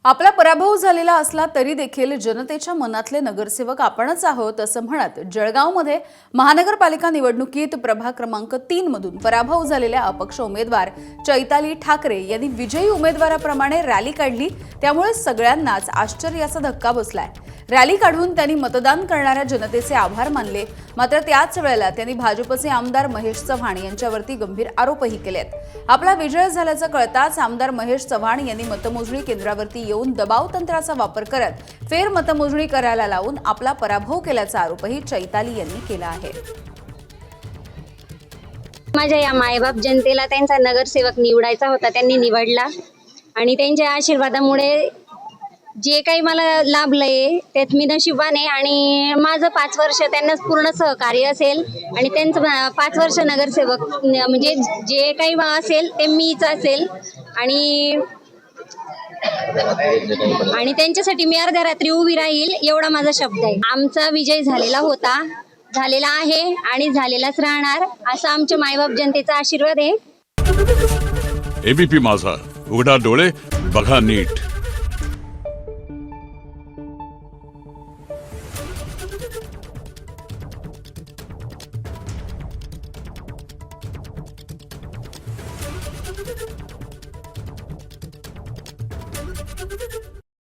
आपला पराभव झालेला असला तरी देखील जनतेच्या मनातले नगरसेवक आपणच आहोत असं म्हणत जळगावमध्ये महानगरपालिका निवडणुकीत प्रभाग क्रमांक 3 मधून पराभव झालेल्या अपक्ष उमेदवार चैताली ठाकरे यांनी विजयी उमेदवाराप्रमाणे रॅली काढली। त्यामुळे सगळ्यांनाच आश्चर्याचा धक्का बसलाय। रॅली काढून त्यांनी मतदान करणाऱ्या जनतेचे आभार मानले। मात्र त्याच वेळेला त्यांनी भाजपचे आमदार महेश चव्हाण यांच्यावरती गंभीर आरोपही केलेत। आपला विजय झाल्याचं कळताच आमदार महेश चव्हाण यांनी मतमोजणी केंद्रावरती येऊन दबाव तंत्राचा वापर करत फेर मतमोजणी करायला लावून आपला पराभव केल्याचा आरोपही चैताली यांनी केला आहे। माझ्या या मायबाप जनतेला त्यांचा नगरसेवक निवडायचा होता, त्यांनी निवडला आणि त्यांच्या आशीर्वादामुळे जे काही मला लाभलंय त्यात मी नशिबाने आणि माझं 5 वर्ष त्यांना पूर्ण सहकार्य असेल आणि त्यांचं 5 वर्ष नगरसेवक म्हणजे जे काही असेल ते मीच असेल आणि त्यांच्यासाठी मी अर्ध्या रात्री उभी राहील एवढा माझा शब्द आहे। आमचा विजय झालेला होता, झालेला आहे आणि झालेलाच राहणार असा आमच्या मायबाप जनतेचा आशीर्वाद आहे। एबीपी माझा, उघडा डोळे बघा नीट। Thank you.